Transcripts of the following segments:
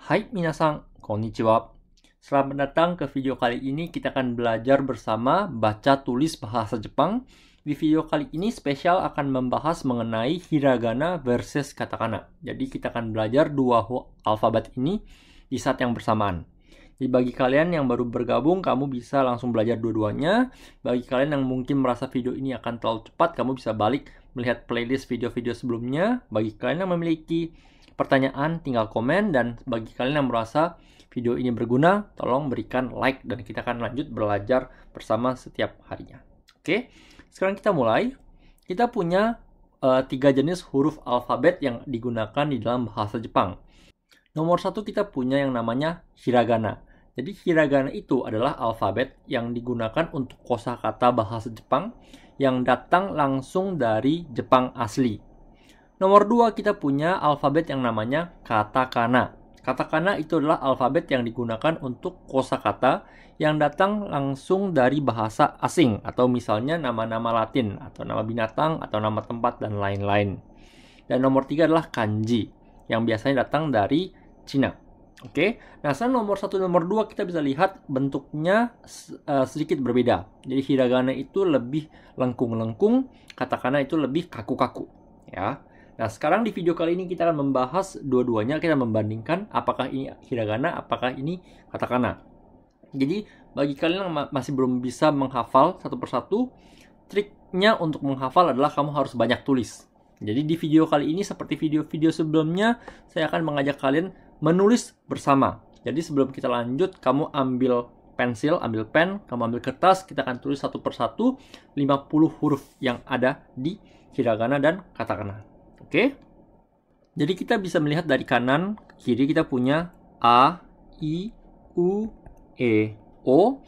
Hai minasan, konnichiwa. Selamat datang ke video kali ini. Kita akan belajar bersama baca tulis bahasa Jepang. Di video kali ini spesial akan membahas mengenai hiragana versus katakana. Jadi kita akan belajar dua alfabet ini di saat yang bersamaan. Jadi bagi kalian yang baru bergabung, kamu bisa langsung belajar dua-duanya. Bagi kalian yang mungkin merasa video ini akan terlalu cepat, kamu bisa balik melihat playlist video-video sebelumnya. Bagi kalian yang memiliki pertanyaan, tinggal komen. Dan bagi kalian yang merasa video ini berguna, tolong berikan like dan kita akan lanjut belajar bersama setiap harinya. Oke, sekarang kita mulai. Kita punya 3 jenis huruf alfabet yang digunakan di dalam bahasa Jepang. Nomor 1 kita punya yang namanya hiragana. Jadi hiragana itu adalah alfabet yang digunakan untuk kosakata bahasa Jepang yang datang langsung dari Jepang asli. Nomor 2 kita punya alfabet yang namanya katakana. Katakana itu adalah alfabet yang digunakan untuk kosakata yang datang langsung dari bahasa asing, atau misalnya nama-nama Latin, atau nama binatang, atau nama tempat, dan lain-lain. Dan nomor 3 adalah kanji, yang biasanya datang dari Cina. Oke, nah sekarang nomor 1 dan nomor 2 kita bisa lihat bentuknya sedikit berbeda. Jadi hiragana itu lebih lengkung-lengkung, katakana itu lebih kaku-kaku. Ya. Nah, sekarang di video kali ini kita akan membahas dua-duanya, kita membandingkan apakah ini hiragana, apakah ini katakana. Jadi, bagi kalian yang masih belum bisa menghafal satu persatu, triknya untuk menghafal adalah kamu harus banyak tulis. Jadi, di video kali ini seperti video-video sebelumnya, saya akan mengajak kalian menulis bersama. Jadi, sebelum kita lanjut, kamu ambil pensil, ambil pen, kamu ambil kertas, kita akan tulis satu persatu 50 huruf yang ada di hiragana dan katakana. Oke, jadi kita bisa melihat dari kanan ke kiri kita punya A, I, U, E, O.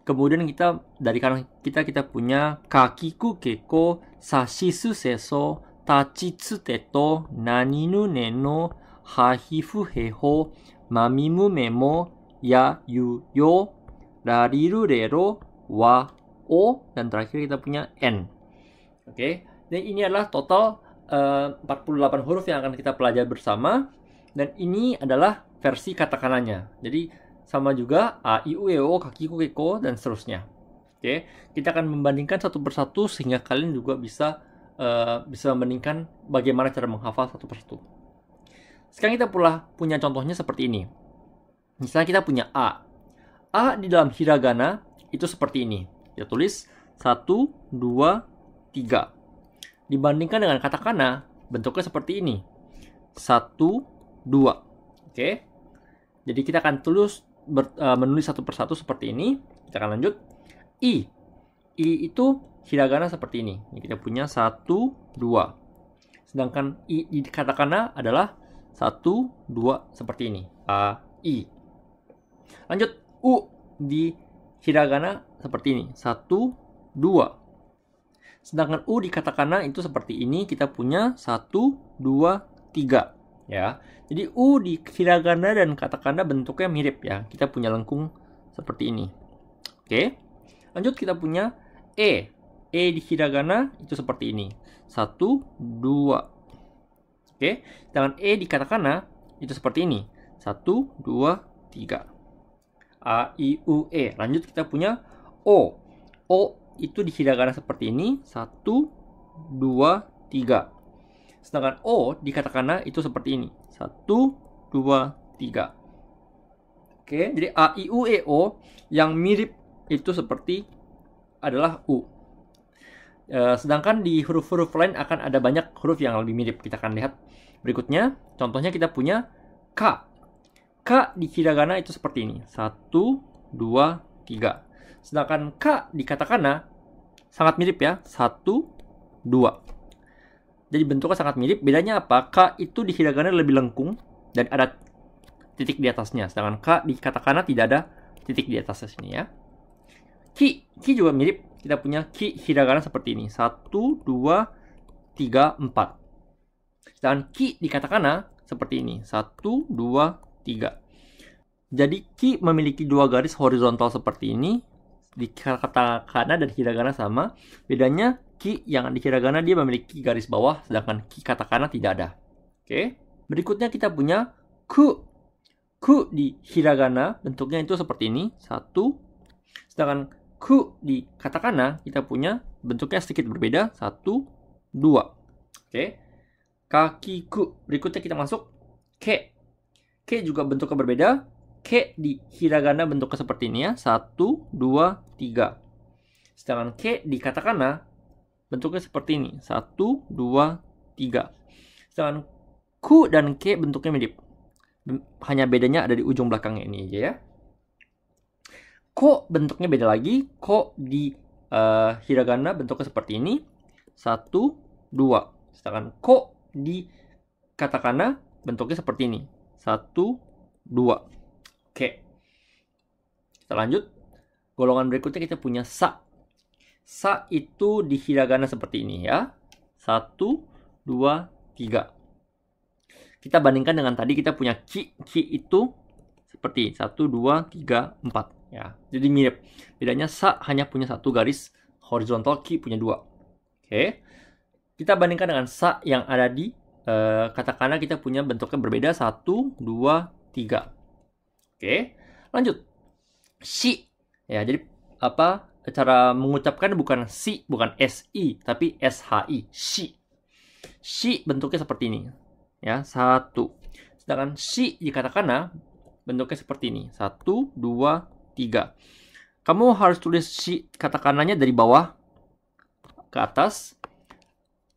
Kemudian kita dari kanan kita punya kakiku keko, sashisu seso, tachitsu teto, naninu neno, hahifu heho, mamimu memo, ya yu yo, rariru rero, wa o, dan terakhir kita punya N. Oke, dan ini adalah total 48 huruf yang akan kita pelajari bersama, dan ini adalah versi katakananya. Jadi sama juga A, I, U, E, O, kakiku, keko, dan seterusnya. Oke, kita akan membandingkan satu persatu sehingga kalian juga bisa membandingkan bagaimana cara menghafal satu persatu. Sekarang kita punya contohnya seperti ini. Misalnya kita punya A. A di dalam hiragana itu seperti ini. Kita tulis 1, 2, 3. Dibandingkan dengan katakana, bentuknya seperti ini. 1, 2. Oke. Jadi kita akan menulis satu persatu seperti ini. Kita akan lanjut. I. I itu hiragana seperti ini. Ini kita punya 1, 2. Sedangkan I di katakana adalah 1, 2 seperti ini. A, I. Lanjut. U di hiragana seperti ini. 1, 2. Sedangkan U di katakana itu seperti ini, kita punya 1, 2, 3. Ya. Jadi U di hiragana dan katakana bentuknya mirip ya. Kita punya lengkung seperti ini. Oke. Lanjut kita punya E. E di hiragana itu seperti ini. 1, 2. Oke. Sedangkan E di katakana itu seperti ini. 1, 2, 3. A, I, U, E. Lanjut kita punya O. O itu di hiragana seperti ini. 1, 2, 3. Sedangkan O di katakana itu seperti ini. 1, 2, 3. Oke, jadi A, I, U, E, O yang mirip itu seperti adalah U. Sedangkan di huruf-huruf lain akan ada banyak huruf yang lebih mirip. Kita akan lihat berikutnya. Contohnya kita punya K. K di hiragana itu seperti ini. 1, 2, 3. Sedangkan K di katakana sangat mirip ya. 1, 2. Jadi bentuknya sangat mirip. Bedanya apa? K itu di hiragana lebih lengkung dan ada titik di atasnya. Sedangkan K di katakana tidak ada titik di atasnya sini ya. Ki. Ki juga mirip. Kita punya Ki hiragana seperti ini. 1, 2, 3, 4. Sedangkan Ki di katakana seperti ini. 1, 2, 3. Jadi Ki memiliki dua garis horizontal seperti ini. Di katakana dan hiragana sama. Bedanya Ki yang di hiragana dia memiliki garis bawah, sedangkan Ki katakana tidak ada. Oke. Berikutnya kita punya Ku. ku di hiragana bentuknya itu seperti ini, 1. Sedangkan ku di katakana kita punya bentuknya sedikit berbeda, 1, 2. Oke. Kakiku. Berikutnya kita masuk ke. Ke juga bentuknya berbeda. Ke di hiragana bentuknya seperti ini ya, 1, 2, 3. Sedangkan ke di katakana bentuknya seperti ini, 1, 2, 3. Sedangkan ku dan ke bentuknya mirip. Hanya bedanya ada di ujung belakangnya ini aja ya. Ko bentuknya beda lagi. Ko di hiragana bentuknya seperti ini. 1, 2. Sedangkan ko di katakana bentuknya seperti ini. 1, 2. Oke. Kita lanjut. Golongan berikutnya kita punya sa. Sa itu di hiragana seperti ini ya. 1, 2, 3. Kita bandingkan dengan tadi kita punya ki. Ki itu seperti 1, 2, 3, 4. Ya, jadi mirip. Bedanya sa hanya punya 1 garis horizontal, ki punya 2. Oke. Kita bandingkan dengan sa yang ada di katakana kita punya bentuknya berbeda. 1, 2, 3. Oke. Lanjut. Shi. Ya, jadi apa? Cara mengucapkan bukan si, bukan si, tapi shi. Shi. Shi bentuknya seperti ini. Ya, 1. Sedangkan shi di katakana bentuknya seperti ini. 1, 2, 3. Kamu harus tulis shi katakananya dari bawah ke atas.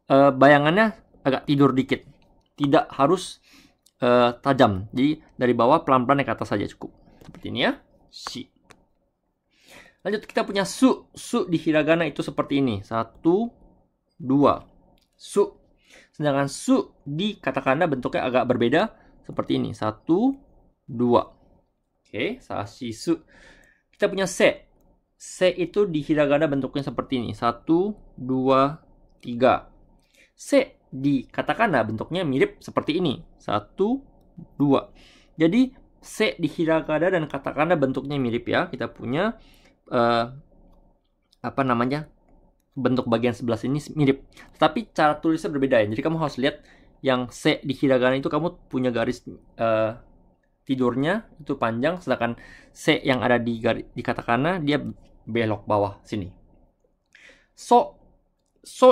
Bayangannya agak tidur dikit. Tidak harus tajam. Jadi dari bawah pelan-pelan ke atas saja cukup. Seperti ini ya. Shi. Lanjut kita punya su. Su di hiragana itu seperti ini. 1, 2. Su. Sedangkan su di katakana bentuknya agak berbeda seperti ini. 1, 2. Oke, sashi su. Kita punya se. Se itu di hiragana bentuknya seperti ini. 1, 2, 3. Se di katakana bentuknya mirip seperti ini. 1, 2. Jadi se di hiragana dan katakana bentuknya mirip ya. Kita punya bentuk bagian sebelah sini mirip, tetapi cara tulisnya berbeda ya. Jadi kamu harus lihat yang se di hiragana itu kamu punya garis tidurnya itu panjang, sedangkan se yang ada di katakana dia belok bawah sini. So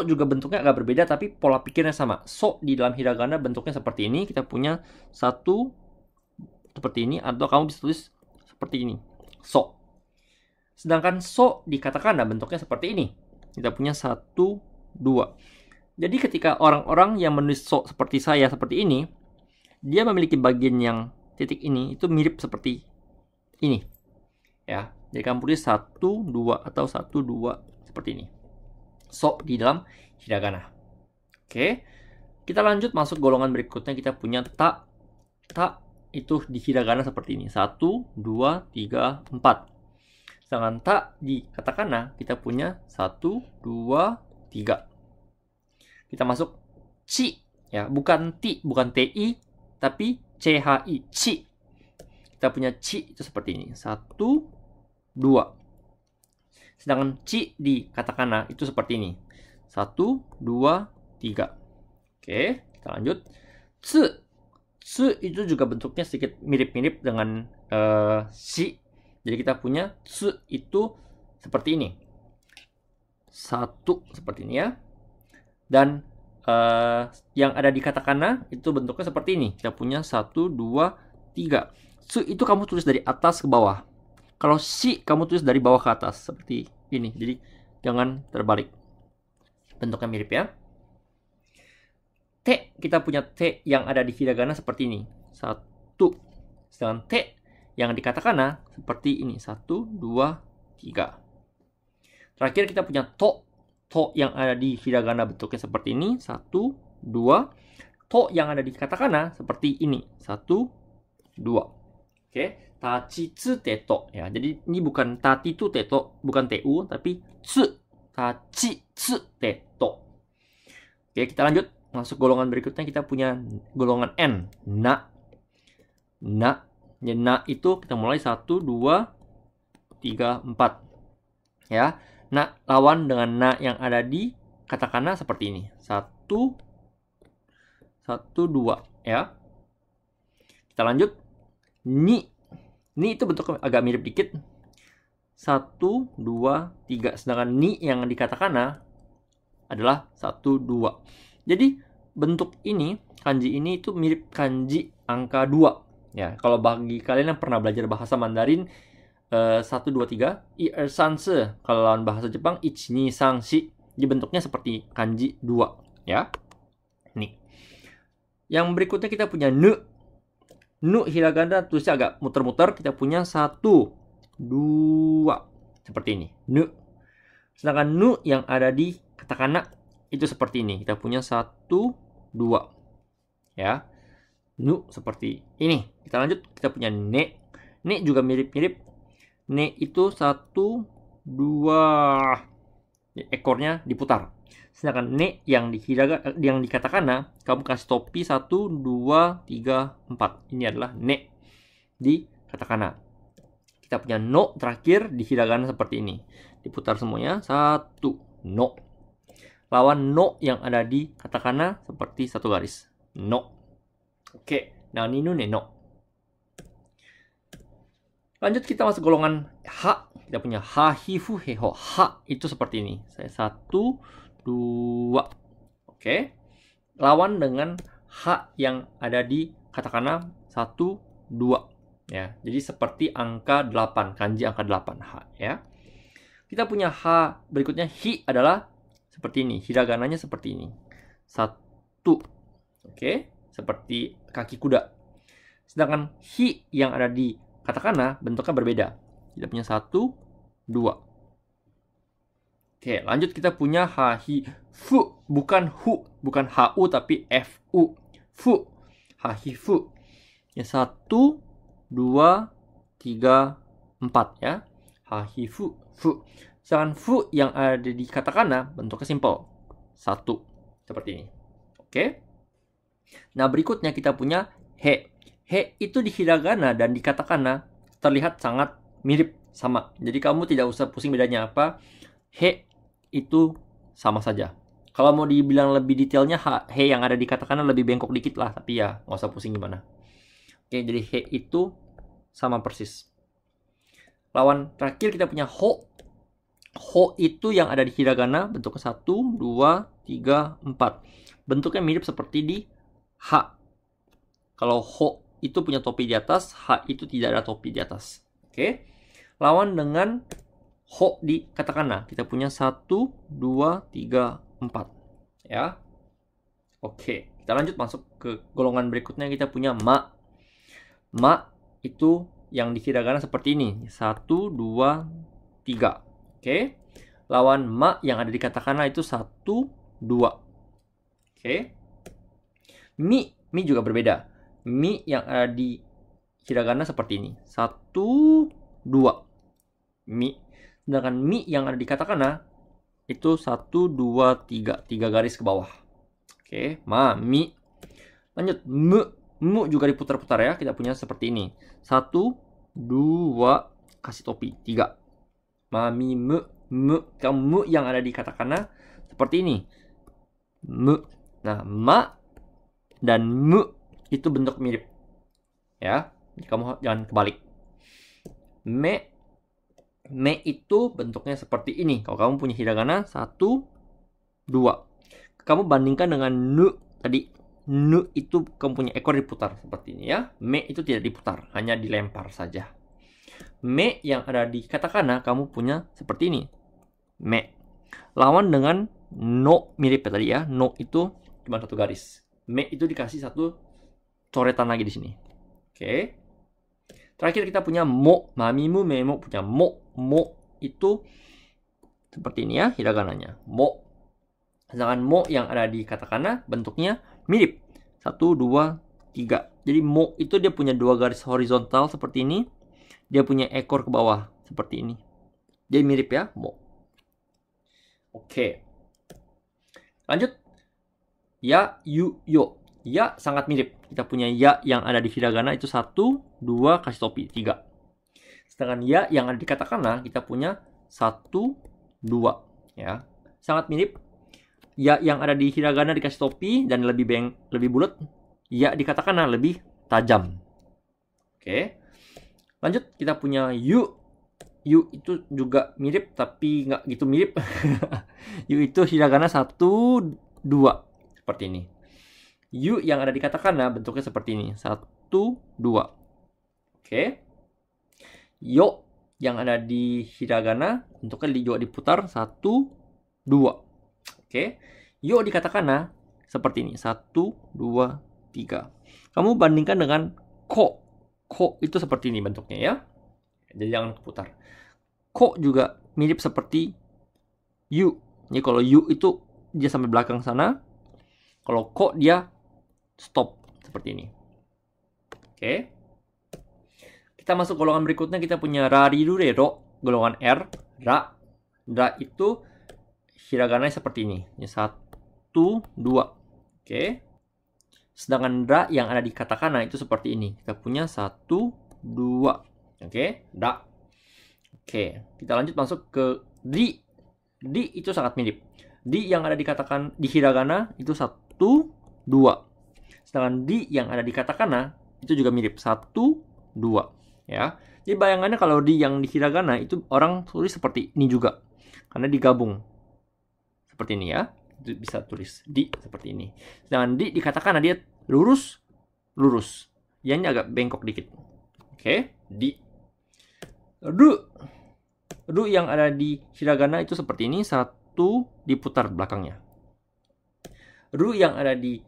juga bentuknya agak berbeda tapi pola pikirnya sama. So di dalam hiragana bentuknya seperti ini, kita punya 1 seperti ini, atau kamu bisa tulis seperti ini, so. Sedangkan so di katakana bentuknya seperti ini. Kita punya 1, 2. Jadi ketika orang-orang yang menulis so seperti saya seperti ini, dia memiliki bagian yang titik ini itu mirip seperti ini. Ya, jadi kamu tulis 1, 2 atau 1, 2 seperti ini. So di dalam hiragana. Oke. Kita lanjut masuk golongan berikutnya, kita punya ta. Ta itu di hiragana seperti ini. 1, 2, 3, 4. Sedangkan ta di katakana kita punya 1, 2, 3. Kita masuk chi ya, bukan ti, bukan ti, tapi chi, chi. Kita punya chi itu seperti ini. 1, 2. Sedangkan chi di katakana itu seperti ini. 1, 2, 3. Oke, kita lanjut. Tsu. Tsu itu juga bentuknya sedikit mirip-mirip dengan shi. Jadi kita punya tsu itu seperti ini. 1 seperti ini ya. Dan yang ada di katakana itu bentuknya seperti ini. Kita punya 1, 2, 3. Tsu itu kamu tulis dari atas ke bawah. Kalau shi kamu tulis dari bawah ke atas seperti ini. Jadi jangan terbalik. Bentuknya mirip ya. Te, kita punya te yang ada di hiragana seperti ini. 1. Sedangkan te yang di katakana seperti ini. 1, 2, 3. Terakhir kita punya to. To yang ada di hiragana bentuknya seperti ini. 1, 2. To yang ada di katakana seperti ini. 1, 2. Oke. Tachi tsu teto. Ya, jadi ini bukan tati tu teto. Bukan tu, tapi tsu. Tachi tsu teto. Oke, kita lanjut. Masuk golongan berikutnya, kita punya golongan N. Na. Na. Ya, na itu kita mulai 1, 2, 3, 4. Ya. Na lawan dengan na yang ada di katakana seperti ini. 1, 1, 2. Ya. Kita lanjut. Ni. Ni itu bentuknya agak mirip dikit. 1, 2, 3. Sedangkan ni yang di katakana adalah 1, 2. Jadi bentuk ini, kanji ini itu mirip kanji angka 2. Ya, kalau bagi kalian yang pernah belajar bahasa Mandarin 1, 2, 3, 1, 2, 3. Kalau lawan bahasa Jepang 1, 2, 3, 4. Jadi bentuknya seperti kanji 2, ya. Nih. Yang berikutnya kita punya nu. Nu hiragana tulisnya agak muter-muter. Kita punya 1, 2. Seperti ini. Nu. Sedangkan nu yang ada di katakana itu seperti ini. Kita punya 1, 2. Ya. Nu seperti ini. Kita lanjut. Kita punya ne. Ne juga mirip-mirip. Ne itu 1, 2. Ekornya diputar. Sedangkan ne yang di katakana, kamu kasih topi 1, 2, 3, 4. Ini adalah ne di katakana. Kita punya no terakhir di hiragana seperti ini. Diputar semuanya. 1, no. Lawan no yang ada di katakana seperti satu garis. No. Oke. Nah, ini ne no. Lanjut kita masuk golongan ha. Kita punya ha, hifu, heho. Ha itu seperti ini. Saya 1, 2. Oke. Lawan dengan ha yang ada di katakana 1, 2. Ya, jadi seperti angka 8, kanji angka 8 ha ya. Kita punya ha berikutnya hi adalah seperti ini. Hiragananya seperti ini. 1. Oke, seperti kaki kuda. Sedangkan hi yang ada di katakana bentuknya berbeda. Kita punya 1, 2. Oke, lanjut kita punya ha, hi, fu. Bukan hu, bukan hu, tapi fu. Fu. Ha, hi, fu. Ya, 1, 2, 3, 4 ya. Ha, hi, fu, fu. Sedangkan fu yang ada di katakana bentuknya simple. 1. Seperti ini. Oke. Nah, berikutnya kita punya he. He itu di hiragana dan di katakana terlihat sangat mirip sama. Jadi kamu tidak usah pusing bedanya apa. He itu sama saja. Kalau mau dibilang lebih detailnya, he yang ada di katakana lebih bengkok dikit lah. Tapi ya nggak usah pusing gimana. Oke, jadi he itu sama persis. Lawan terakhir kita punya ho. Ho itu yang ada di hiragana bentuknya 1, 2, 3, 4. Bentuknya mirip seperti di ha. Kalau ho itu punya topi di atas, ha itu tidak ada topi di atas. Oke. Lawan dengan ho di katakana. Kita punya 1, 2, 3, 4. Ya. Oke. Kita lanjut masuk ke golongan berikutnya. Kita punya ma. Ma itu yang di hiragana seperti ini. 1, 2, 3. Oke. Lawan ma yang ada di katakana itu 1, 2. Oke. Mi juga berbeda. Mi yang ada di hiragana seperti ini. 1, 2. Mi. Sedangkan mi yang ada di katakana itu 1, 2, 3. 3 garis ke bawah. Oke. Ma, mi. Lanjut. Mu. Mu juga diputar-putar ya. Kita punya seperti ini. 1, 2. Kasih topi. 3. Ma, mi, mu. Mu. Kamu yang ada di katakana seperti ini. Mu. Nah, ma dan mu itu bentuk mirip. Ya. Kamu jangan kebalik. Me itu bentuknya seperti ini. Kalau kamu punya hiragana 1, 2. Kamu bandingkan dengan nu tadi. Nu itu kamu punya ekor diputar seperti ini ya. Me itu tidak diputar, hanya dilempar saja. Me yang ada di katakana kamu punya seperti ini. Me. Lawan dengan no mirip ya tadi ya. No itu cuma satu garis. Me itu dikasih satu coretan lagi di sini. Oke. Terakhir kita punya mo. Mamimu, memo punya mo. Mo itu seperti ini ya hiragananya. Mo. Sedangkan mo yang ada di katakana bentuknya mirip. 1, 2, 3. Jadi mo itu dia punya 2 garis horizontal seperti ini. Dia punya ekor ke bawah seperti ini. Jadi mirip ya mo. Oke. Lanjut. Ya, yu, yo. Ya sangat mirip. Kita punya ya yang ada di hiragana itu 1, 2, kasih topi 3. Sedangkan ya yang ada di katakana kita punya 1, 2. Ya, sangat mirip. Ya yang ada di hiragana dikasih topi dan lebih bulat. Ya di katakana lebih tajam. Oke. Lanjut, kita punya yu. Yu itu juga mirip, tapi nggak gitu mirip. Yu itu hiragana 1, 2. Seperti ini. Yu yang ada di katakana bentuknya seperti ini. 1, 2. Oke. Yo yang ada di hiragana bentuknya juga diputar 1, 2. Oke. Yo di katakana seperti ini. 1, 2, 3. Kamu bandingkan dengan ko. Ko itu seperti ini bentuknya ya. Jadi jangan keputar. Ko juga mirip seperti yu. Jadi kalau yu itu dia sampai belakang sana. Kalau ko dia stop seperti ini. Oke. Kita masuk golongan berikutnya, kita punya rarirure ro, golongan R, ra. Ra itu hiragana seperti ini. 1, 2. Oke. Sedangkan ra yang ada di katakana itu seperti ini. Kita punya 1, 2. Oke, ra. Oke, kita lanjut masuk ke di. Di itu sangat mirip. Di yang ada di hiragana itu 1, 2. Sedangkan di yang ada di katakana itu juga mirip. 1, 2. Ya. Jadi bayangannya kalau di yang di hiragana itu orang tulis seperti ini juga. Karena digabung. Seperti ini ya. Itu bisa tulis di seperti ini. Sedangkan di katakana dia lurus. Dia ini agak bengkok dikit. Oke, di. Ru yang ada di hiragana itu seperti ini, 1 diputar belakangnya. Ru yang ada di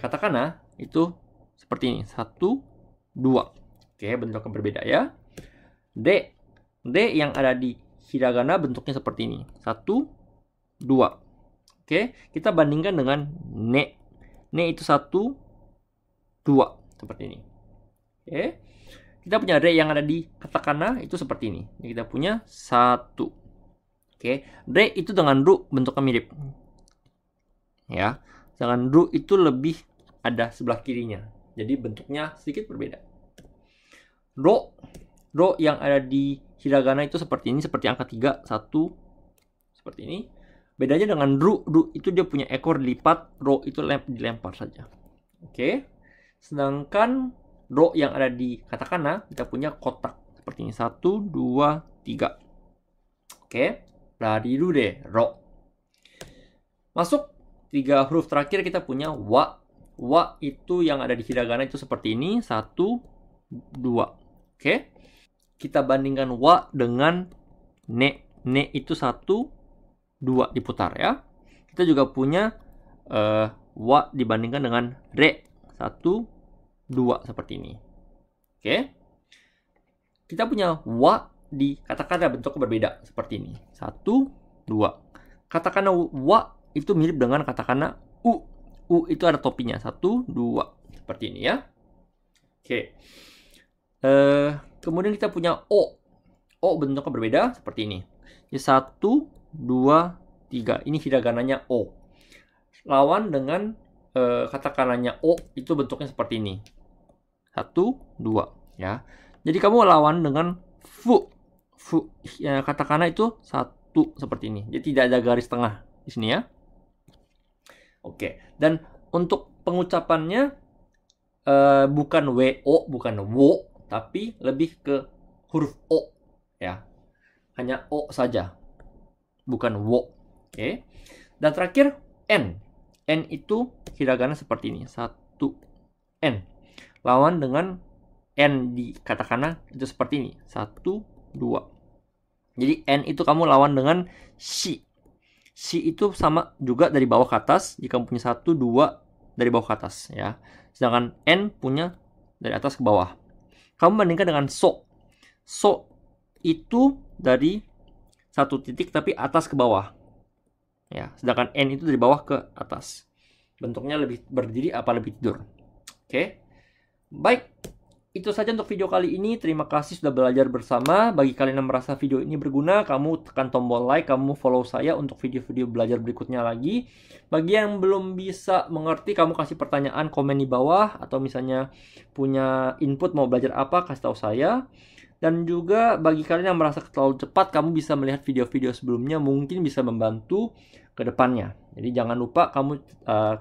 katakana itu seperti ini, 1, 2. Oke, bentuknya berbeda ya. D yang ada di hiragana bentuknya seperti ini, 1, 2. Oke, kita bandingkan dengan ne. Ne itu 1, 2 seperti ini. Oke. Kita punya re yang ada di katakana itu seperti ini. Ini kita punya 1. Oke, re itu dengan ru bentuknya mirip. Ya, sedangkan ru itu lebih ada sebelah kirinya. Jadi bentuknya sedikit berbeda. Ro yang ada di hiragana itu seperti ini, seperti angka 3, 1 seperti ini. Bedanya dengan ru itu dia punya ekor dilipat, ro itu dilempar saja. Oke. Sedangkan ro yang ada di katakana kita punya kotak seperti ini, 1, 2, 3. Oke, rarirure ro. Masuk 3 huruf terakhir kita punya wa. Wa itu yang ada di hiragana itu seperti ini, 1, 2. Oke. Kita bandingkan wa dengan ne. Ne itu 1, 2 diputar ya. Kita juga punya wa dibandingkan dengan re, 1, 2 seperti ini. Oke. Kita punya wa di katakana bentuknya berbeda seperti ini. 1, 2. Katakana wa itu mirip dengan katakana u. U itu ada topinya. 1, 2 seperti ini ya. Oke. Kemudian kita punya o. O bentuknya berbeda seperti ini. 1, 2, 3. Ini hiragananya o. Lawan dengan katakananya o itu bentuknya seperti ini. 1, 2 ya. Jadi kamu lawan dengan fu. Fu ya, katakana itu 1 seperti ini. Jadi tidak ada garis tengah di sini ya. Oke. Dan untuk pengucapannya bukan wo, bukan wo, tapi lebih ke huruf o ya. Hanya o saja. Bukan wo. Oke. Dan terakhir n. N itu hiragana seperti ini. 1 n. Lawan dengan n di katakana itu seperti ini. 1, 2. Jadi n itu kamu lawan dengan shi. Shi itu sama juga dari bawah ke atas. Jika kamu punya 1, 2 dari bawah ke atas ya. Sedangkan n punya dari atas ke bawah. Kamu bandingkan dengan so. So itu dari satu titik tapi atas ke bawah. Ya, sedangkan n itu dari bawah ke atas. Bentuknya lebih berdiri apa lebih tidur. Oke. Baik, itu saja untuk video kali ini. Terima kasih sudah belajar bersama. Bagi kalian yang merasa video ini berguna, kamu tekan tombol like, kamu follow saya untuk video-video belajar berikutnya lagi. Bagi yang belum bisa mengerti, kamu kasih pertanyaan komen di bawah. Atau misalnya punya input mau belajar apa, kasih tahu saya. Dan juga bagi kalian yang merasa terlalu cepat, kamu bisa melihat video-video sebelumnya, mungkin bisa membantu ke depannya. Jadi jangan lupa kamu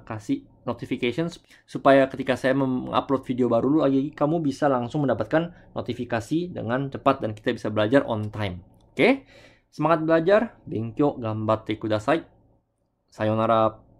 kasih notifications supaya ketika saya mengupload video baru lagi, kamu bisa langsung mendapatkan notifikasi dengan cepat dan kita bisa belajar on time. Oke? Semangat belajar. Benkyo gambatte kudasai. Sayonara.